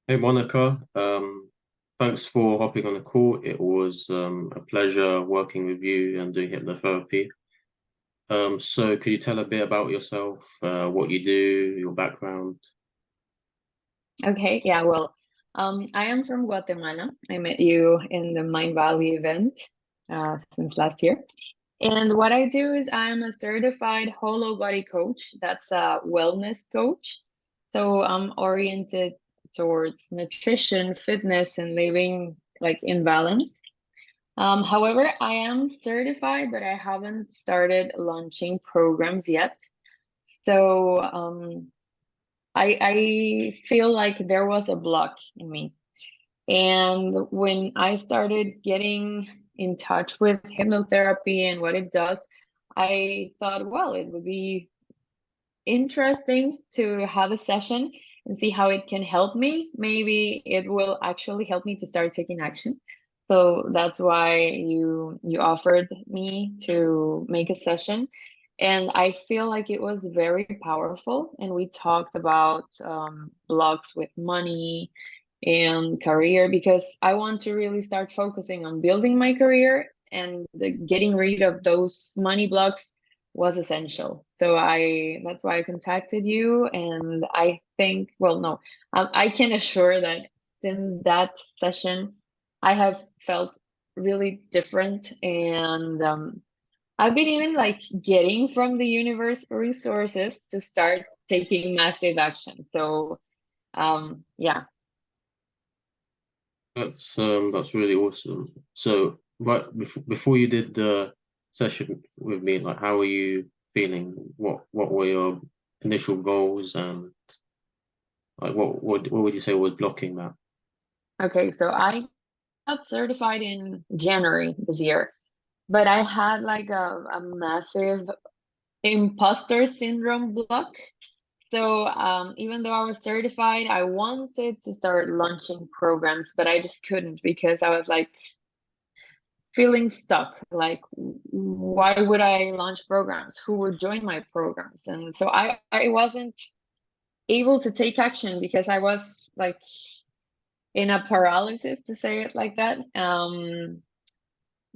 Hey Monica, thanks for hopping on the call. It was a pleasure working with you and doing hypnotherapy. So could you tell a bit about yourself, what you do, your background? Okay, yeah, I am from Guatemala. I met you in the Mind Valley event since last year. And what I do is I'm a certified whole body coach. That's a wellness coach. So I'm oriented towards nutrition, fitness, and living like in balance. However, I am certified, but I haven't started launching programs yet. So I feel like there was a block in me. And when I started getting in touch with hypnotherapy and what it does, I thought, well, it would be interesting to have a session and see how it can help me. Maybe it will actually help me to start taking action. So that's why you offered me to make a session. And I feel like it was very powerful. And we talked about blocks with money and career because I want to really start focusing on building my career and getting rid of those money blocks was essential. So I that's why I contacted you, and I think, well, no, I can assure that since that session, I have felt really different, and I've been even like getting from the universe resources to start taking massive action. So yeah. That's really awesome. So before you did the session with me, like how were you feeling? What were your initial goals and like what would you say was blocking that? Okay, so I got certified in January this year, but I had like a massive imposter syndrome block. So even though I was certified, I wanted to start launching programs, but I just couldn't because I was like feeling stuck. Like, why would I launch programs? Who would join my programs? And so I wasn't able to take action because I was like in a paralysis, to say it like that.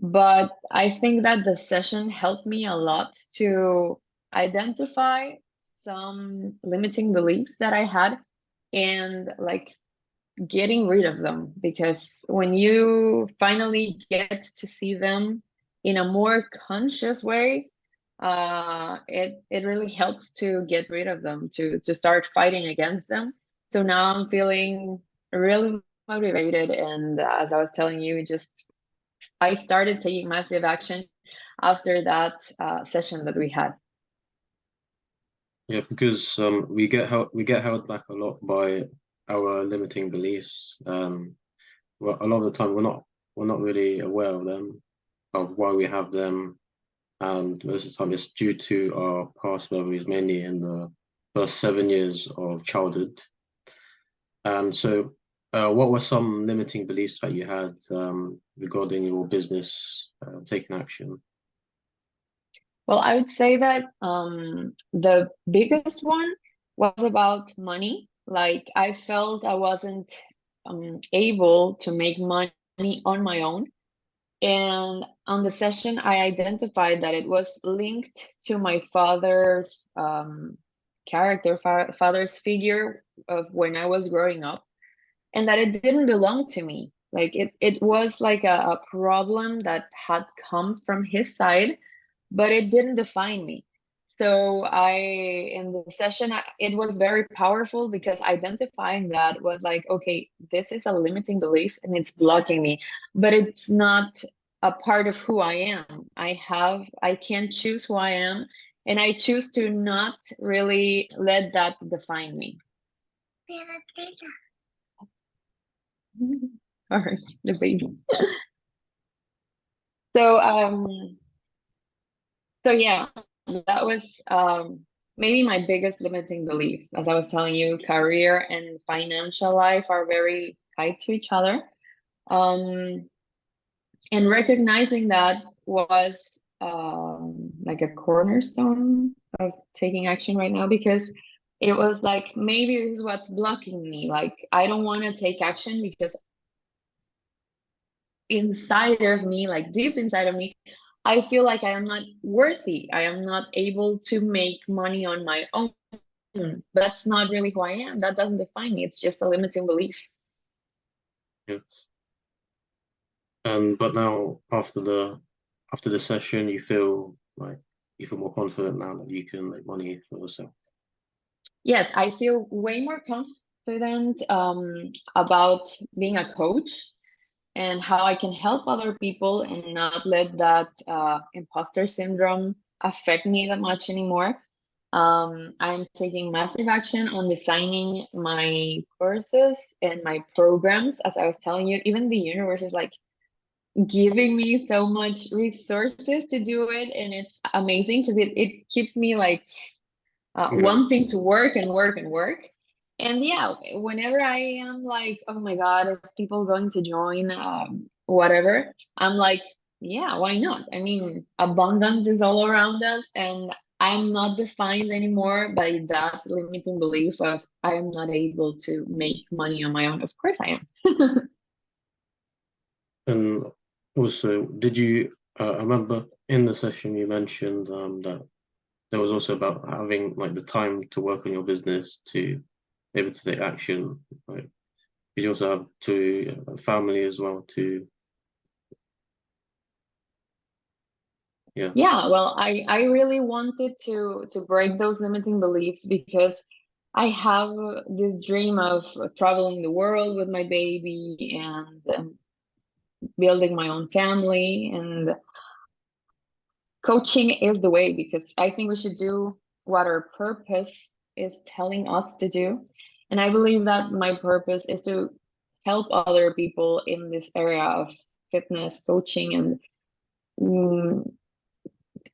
But I think that the session helped me a lot to identify some limiting beliefs that I had and like getting rid of them. Because when you finally get to see them in a more conscious way, it really helps to get rid of them, to start fighting against them. So now I'm feeling really motivated, and as I was telling you, just I started taking massive action after that session that we had. Yeah, because we get held back a lot by our limiting beliefs. Well, a lot of the time we're not really aware of them, of why we have them, and most of the time it's due to our past memories, mainly in the first 7 years of childhood. So, what were some limiting beliefs that you had regarding your business taking action? Well, I would say that the biggest one was about money. Like I felt I wasn't able to make money on my own. And on the session, I identified that it was linked to my father's character, father's figure of when I was growing up, and that it didn't belong to me. Like it was like a problem that had come from his side, but it didn't define me. So in the session, it was very powerful because identifying that was like, okay, this is a limiting belief and it's blocking me, but it's not a part of who I am. I can choose who I am, and I choose to not really let that define me. All right, the baby. So so yeah, that was maybe my biggest limiting belief. As I was telling you, career and financial life are very tied to each other. Um, and recognizing that was like a cornerstone of taking action right now because it was like maybe this is what's blocking me. Like I don't want to take action because inside of me, like deep inside of me, I feel like I am not worthy. I am not able to make money on my own. That's not really who I am. That doesn't define me. It's just a limiting belief. Yes. But now after the session, you feel more confident now that you can make money for yourself. Yes, I feel way more confident about being a coach and how I can help other people and not let that imposter syndrome affect me that much anymore. I'm taking massive action on designing my courses and my programs. As I was telling you, even the universe is like giving me so much resources to do it, and it's amazing because it keeps me like Yeah. wanting to work and work and work. And yeah, whenever I am like, oh my God, is people going to join? Whatever, I'm like, yeah, why not? I mean, abundance is all around us, and I'm not defined anymore by that limiting belief of I am not able to make money on my own. Of course I am. And also, I remember in the session you mentioned that there was also about having like the time to work on your business to be able to take action. Like, you also have to family as well to, yeah, Yeah, well, I really wanted to break those limiting beliefs because I have this dream of traveling the world with my baby and building my own family, and coaching is the way because I think we should do what our purpose is telling us to do. And I believe that my purpose is to help other people in this area of fitness coaching and mm,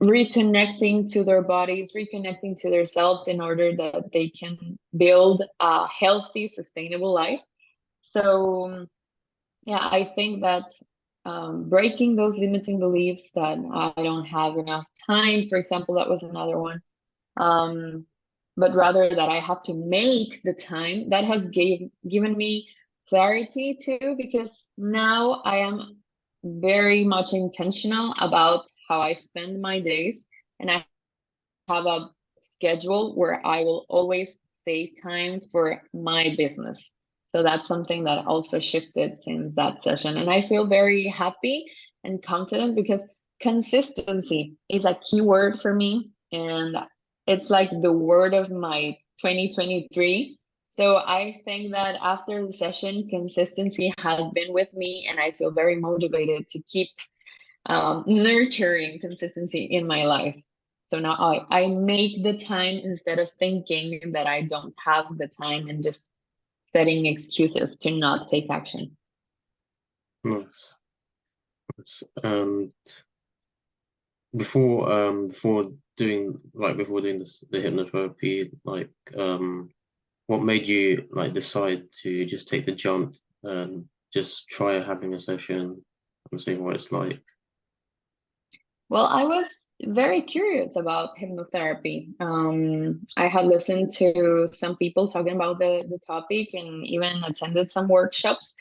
reconnecting to their bodies, reconnecting to themselves in order that they can build a healthy, sustainable life. So, yeah, I think that breaking those limiting beliefs that I don't have enough time, for example, that was another one. Um, but rather that I have to make the time, that has given me clarity too, because now I am very much intentional about how I spend my days. And I have a schedule where I will always save time for my business. So that's something that also shifted since that session. And I feel very happy and confident because consistency is a key word for me. And it's like the word of my 2023. So I think that after the session, consistency has been with me, and I feel very motivated to keep nurturing consistency in my life. So now I make the time instead of thinking that I don't have the time and just setting excuses to not take action. nice. And before doing the hypnotherapy, what made you like decide to just take the jump and just try having a session and seeing what it's like? Well, I was very curious about hypnotherapy. I had listened to some people talking about the topic and even attended some workshops.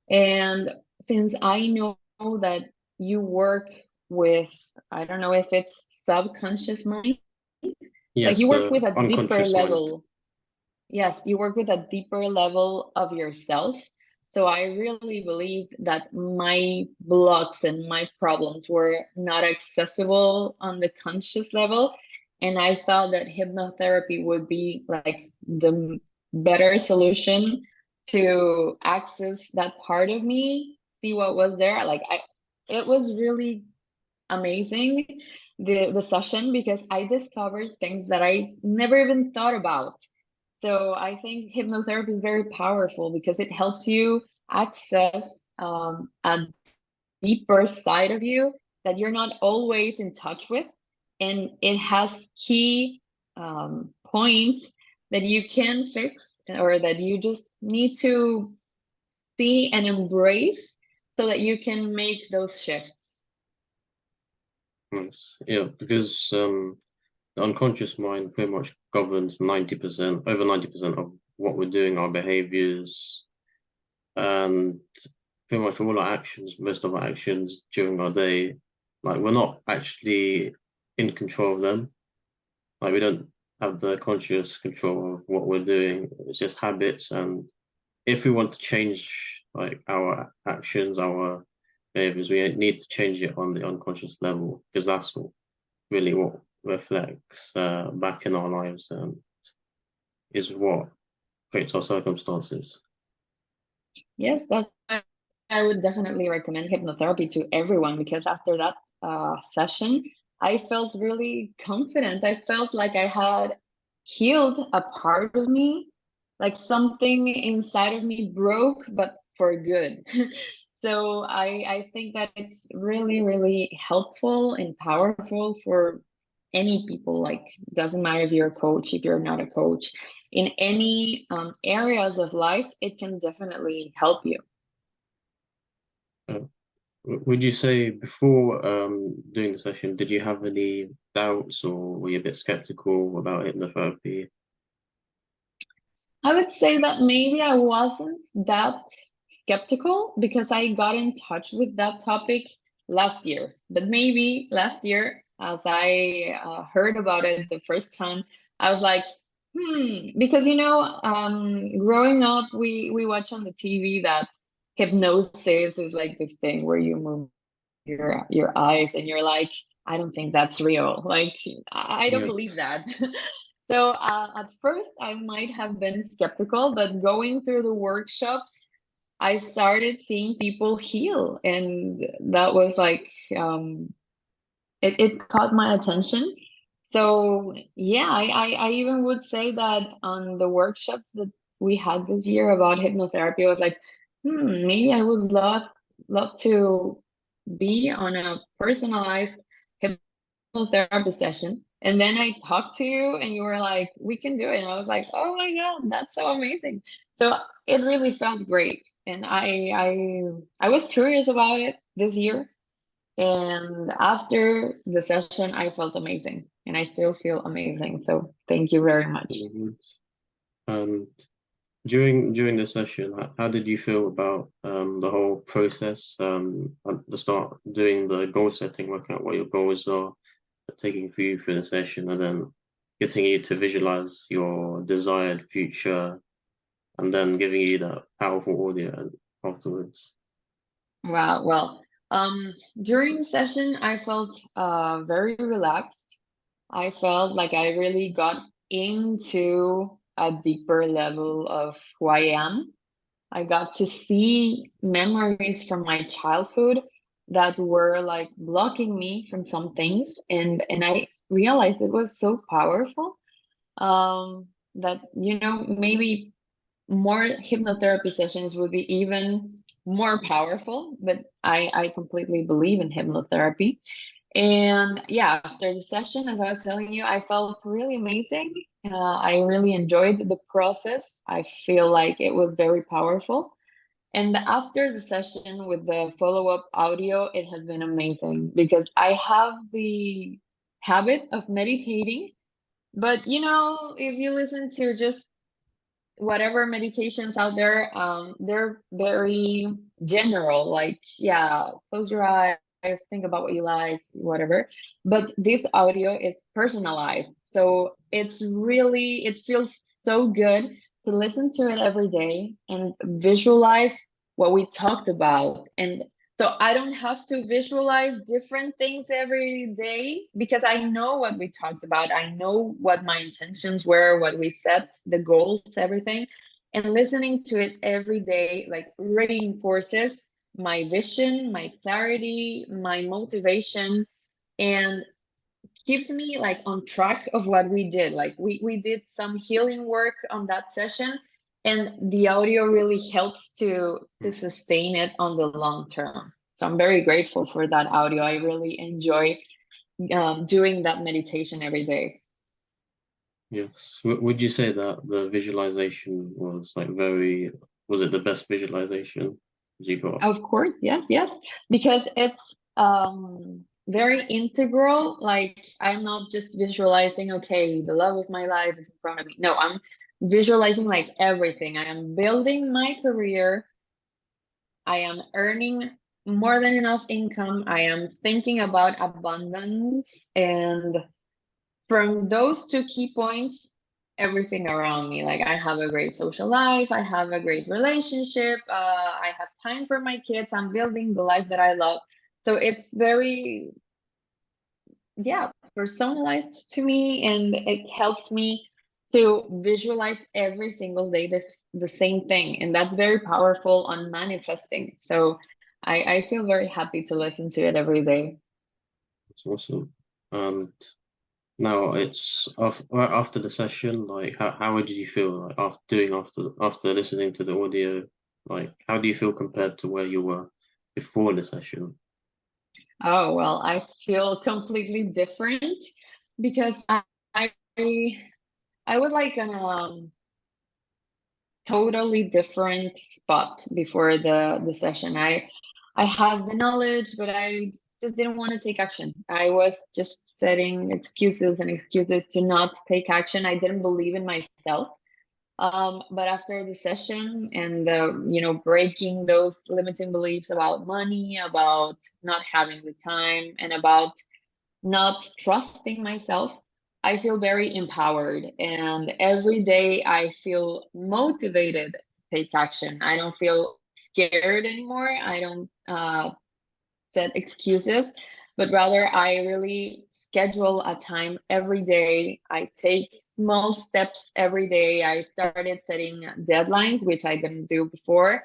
And since I know that you work with, I don't know if it's subconscious mind, like Yes, you work the with a deeper unconscious mind. level. Yes, you work with a deeper level of yourself. So I really believe that my blocks and my problems were not accessible on the conscious level. And I thought that hypnotherapy would be like the better solution to access that part of me, see what was there. It was really amazing, the session, because I discovered things that I never even thought about. So I think hypnotherapy is very powerful because it helps you access a deeper side of you that you're not always in touch with. And it has key points that you can fix or that you just need to see and embrace so that you can make those shifts. Yes. Yeah, because the unconscious mind pretty much governs 90%, over 90% of what we're doing, our behaviors, and pretty much all our actions, most of our actions during our day, like we're not actually in control of them. Like we don't have the conscious control of what we're doing. It's just habits. And if we want to change like our actions, our behaviors, we need to change it on the unconscious level because that's really what reflects back in our lives and is what creates our circumstances. Yes, that's why I would definitely recommend hypnotherapy to everyone because after that session, I felt really confident. I felt like I had healed a part of me, like something inside of me broke, but for good. So I think that it's really, really helpful and powerful for any people. Like, doesn't matter if you're a coach, if you're not a coach, in any areas of life, it can definitely help you. Uh, would you say before doing the session, did you have any doubts or were you a bit skeptical about hypnotherapy? I would say that maybe I wasn't that skeptical because I got in touch with that topic last year. But maybe last year, as I heard about it the first time, I was like, because growing up, we watch on the TV that hypnosis is like this thing where you move your eyes and you're like, I don't think that's real. Like, I don't Yeah. believe that. So at first, I might have been skeptical, but going through the workshops, I started seeing people heal, and that was like it caught my attention. So yeah, I even would say that on the workshops that we had this year about hypnotherapy, I was like, maybe I would love to be on a personalized therapy session. And then I talked to you and you were like, we can do it. And I was like, oh my God, that's so amazing. So it really felt great. And I was curious about it this year. And after the session, I felt amazing. And I still feel amazing. So thank you very much. Mhm. And during the session, how did you feel about the whole process? At the start, doing the goal setting, working out what your goals are, taking for you through the session, and then getting you to visualize your desired future, and then giving you that powerful audio afterwards. Wow. Well, during the session, I felt very relaxed. I felt like I really got into a deeper level of who I am. I got to see memories from my childhood that were like blocking me from some things, and I realized it was so powerful that maybe more hypnotherapy sessions would be even more powerful. But I completely believe in hypnotherapy. And yeah, after the session, as I was telling you, I felt really amazing. I really enjoyed the process. I feel like it was very powerful. And after the session with the follow-up audio, it has been amazing because I have the habit of meditating. But if you listen to just whatever meditations out there, they're very general, like, yeah, close your eyes, think about what you like, whatever. But this audio is personalized. So it feels so good to listen to it every day and visualize what we talked about. And so I don't have to visualize different things every day because I know what we talked about. I know what my intentions were, what we set, the goals, everything. And listening to it every day like reinforces my vision, my clarity, my motivation, and keeps me like on track of what we did. Like we did some healing work on that session, and the audio really helps to sustain it on the long term. So I'm very grateful for that audio. I really enjoy doing that meditation every day. Yes. Would you say that the visualization was like was it the best visualization you got? Of course, yes, yes, because it's very integral. Like I'm not just visualizing, okay, the love of my life is in front of me. No, I'm visualizing like everything. I am building my career. I am earning more than enough income. I am thinking about abundance. And from those two key points, everything around me, like I have a great social life, I have a great relationship, I have time for my kids, I'm building the life that I love. So it's very, yeah, personalized to me, and it helps me to visualize every single day the same thing, and that's very powerful on manifesting. So I feel very happy to listen to it every day. It's awesome. And now it's right after the session. Like, how did you feel like after listening to the audio? Like, how do you feel compared to where you were before the session? Oh, well, I feel completely different because I I was like in a totally different spot before the session. I had the knowledge, but I just didn't want to take action. I was just setting excuses and excuses to not take action. I didn't believe in myself. But after the session and breaking those limiting beliefs about money, about not having the time, and about not trusting myself, I feel very empowered. And every day I feel motivated to take action. I don't feel scared anymore. I don't set excuses, but rather I really schedule a time every day. I take small steps every day. I started setting deadlines, which I didn't do before.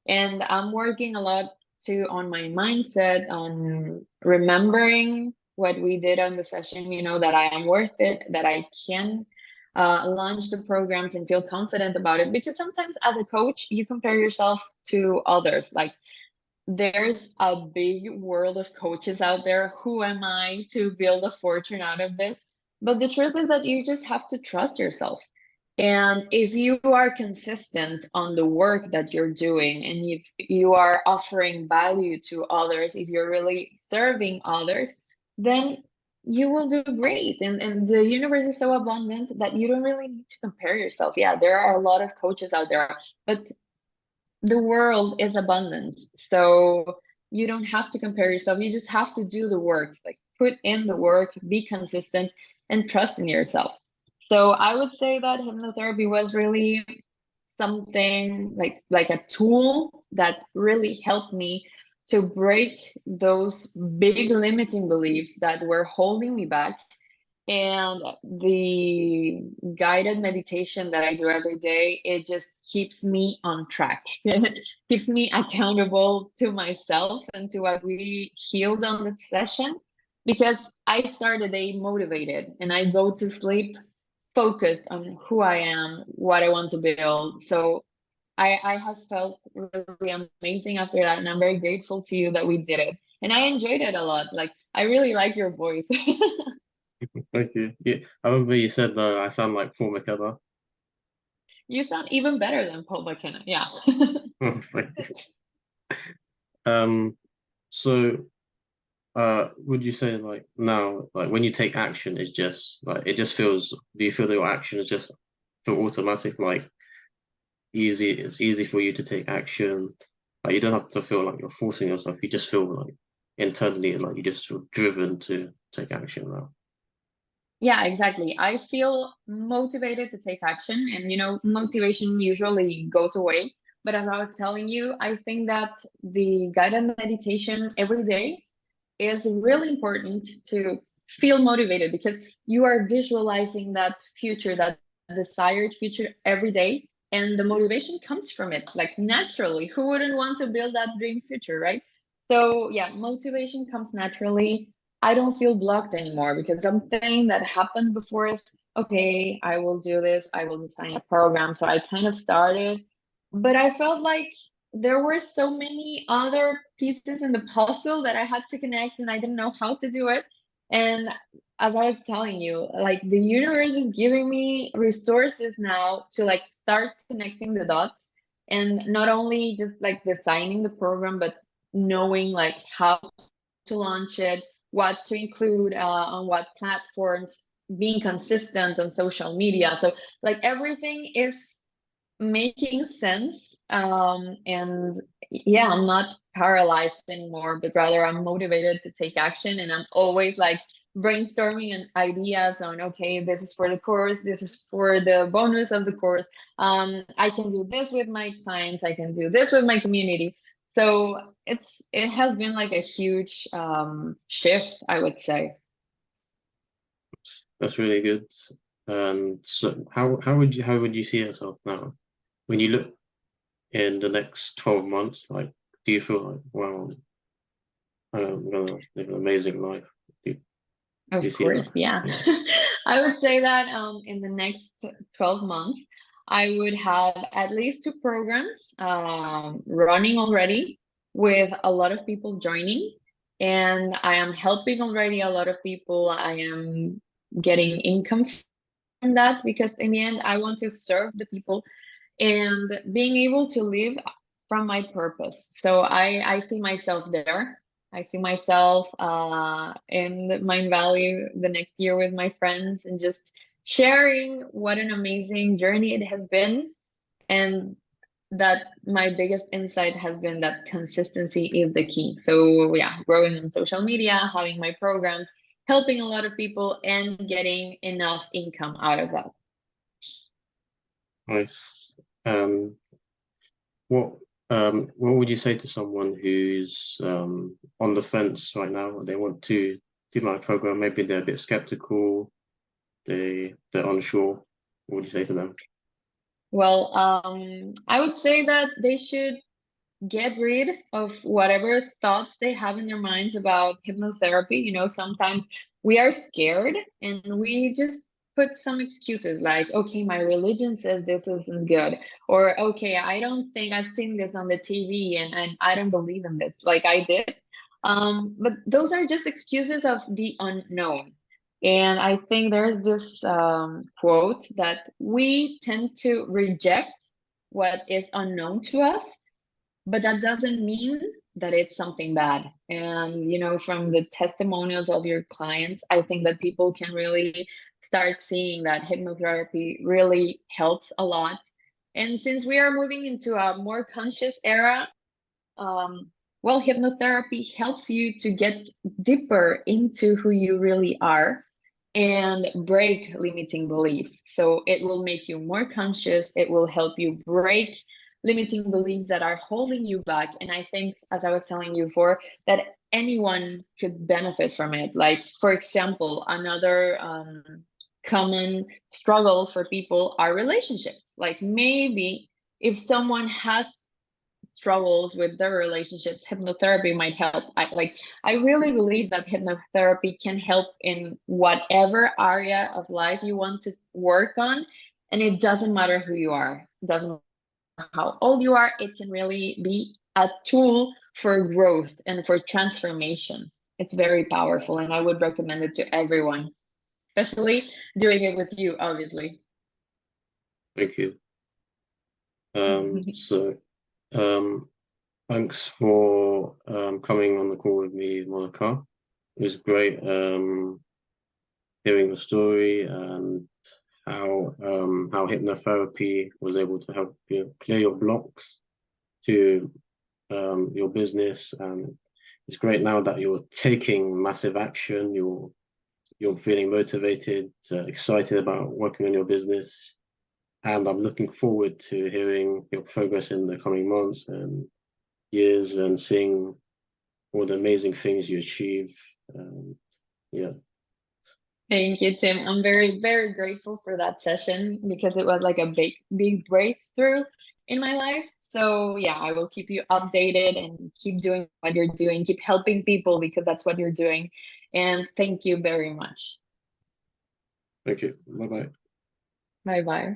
And I'm working a lot too on my mindset, on remembering what we did on the session, that I am worth it, that I can launch the programs and feel confident about it. Because sometimes as a coach, you compare yourself to others. Like there's a big world of coaches out there. Who am I to build a fortune out of this? But the truth is that you just have to trust yourself. And if you are consistent on the work that you're doing, and if you are offering value to others, if you're really serving others, then you will do great. And the universe is so abundant that you don't really need to compare yourself. Yeah, there are a lot of coaches out there, but the world is abundance. So you don't have to compare yourself. You just have to do the work, like put in the work, be consistent, and trust in yourself. So I would say that hypnotherapy was really something like a tool that really helped me to break those big limiting beliefs that were holding me back. And the guided meditation that I do every day, it just keeps me on track, keeps me accountable to myself and to what we healed on the session. Because I start the day motivated and I go to sleep focused on who I am, what I want to build. So I have felt really amazing after that. And I'm very grateful to you that we did it. And I enjoyed it a lot. Like, I really like your voice. Thank you. Yeah, I remember you said though I sound like Paul McKenna. You sound even better than Paul McKenna. Yeah. Thank you. So would you say like now, like when you take action, it's just like it just feels, do you feel that your action is just feel automatic, like easy, it's easy for you to take action. Like you don't have to feel like you're forcing yourself. You just feel like internally like you just feel driven to take action now. Yeah, exactly. I feel motivated to take action, and motivation usually goes away. But as I was telling you, I think that the guided meditation every day is really important to feel motivated, because you are visualizing that future, that desired future every day. And the motivation comes from it, like naturally. Who wouldn't want to build that dream future, right? So, yeah, motivation comes naturally. I don't feel blocked anymore because something that happened before is okay, I will do this, I will design a program. So I kind of started, but I felt like there were so many other pieces in the puzzle that I had to connect, and I didn't know how to do it. And as I was telling you, like the universe is giving me resources now to like start connecting the dots, and not only just like designing the program, but knowing like how to launch it, what to include on what platforms, being consistent on social media. So like everything is making sense. And yeah, I'm not paralyzed anymore, but rather I'm motivated to take action. And I'm always like brainstorming and ideas on, okay, this is for the course, this is for the bonus of the course. I can do this with my clients, I can do this with my community. So it has been like a huge shift, I would say. That's really good. And so how would you see yourself now when you look in the next 12 months? Like, do you feel like, wow, I'm gonna live an amazing life? Do, do you Of see course, that? yeah. Yeah. I would say that in the next 12 months, I would have at least two programs running already with a lot of people joining. And I am helping already a lot of people. I am getting income from that because in the end, I want to serve the people and being able to live from my purpose. So I see myself there. I see myself in Mind Valley the next year with my friends and just sharing what an amazing journey it has been. And that my biggest insight has been that consistency is the key. So yeah, growing on social media, having my programs, helping a lot of people and getting enough income out of that. Nice. Um, what what would you say to someone who's on the fence right now? They want to do my program. Maybe they're a bit skeptical. They're unsure. What would you say to them? Well, I would say that they should get rid of whatever thoughts they have in their minds about hypnotherapy. You know, sometimes we are scared and we just put some excuses like, okay, my religion says this isn't good, or okay, I don't think I've seen this on the TV and I don't believe in this like I did. But those are just excuses of the unknown. And I think there's this quote that we tend to reject what is unknown to us, but that doesn't mean that it's something bad. And, you know, from the testimonials of your clients, I think that people can really start seeing that hypnotherapy really helps a lot. And since we are moving into a more conscious era, um, well, hypnotherapy helps you to get deeper into who you really are and break limiting beliefs. So it will make you more conscious. It will help you break limiting beliefs that are holding you back. And I think, as I was telling you before, that anyone could benefit from it. Like, for example, another common struggle for people are relationships. Like maybe if someone has struggles with their relationships, hypnotherapy might help. I really believe that hypnotherapy can help in whatever area of life you want to work on. And it doesn't matter who you are, it doesn't matter how old you are, it can really be a tool for growth and for transformation. It's very powerful, and I would recommend it to everyone, especially doing it with you, obviously. Thank you. So um, thanks for coming on the call with me, Monica. It was great hearing the story and how hypnotherapy was able to help you clear your blocks to your business. And it's great now that you're taking massive action. You're feeling motivated, excited about working on your business. And I'm looking forward to hearing your progress in the coming months and years and seeing all the amazing things you achieve. Um, yeah, Thank you, Tim. I'm very, very grateful for that session because it was like a big, big breakthrough in my life. So, yeah, I will keep you updated and keep doing what you're doing, keep helping people because that's what you're doing. And thank you very much. thank you. Bye bye. Bye bye.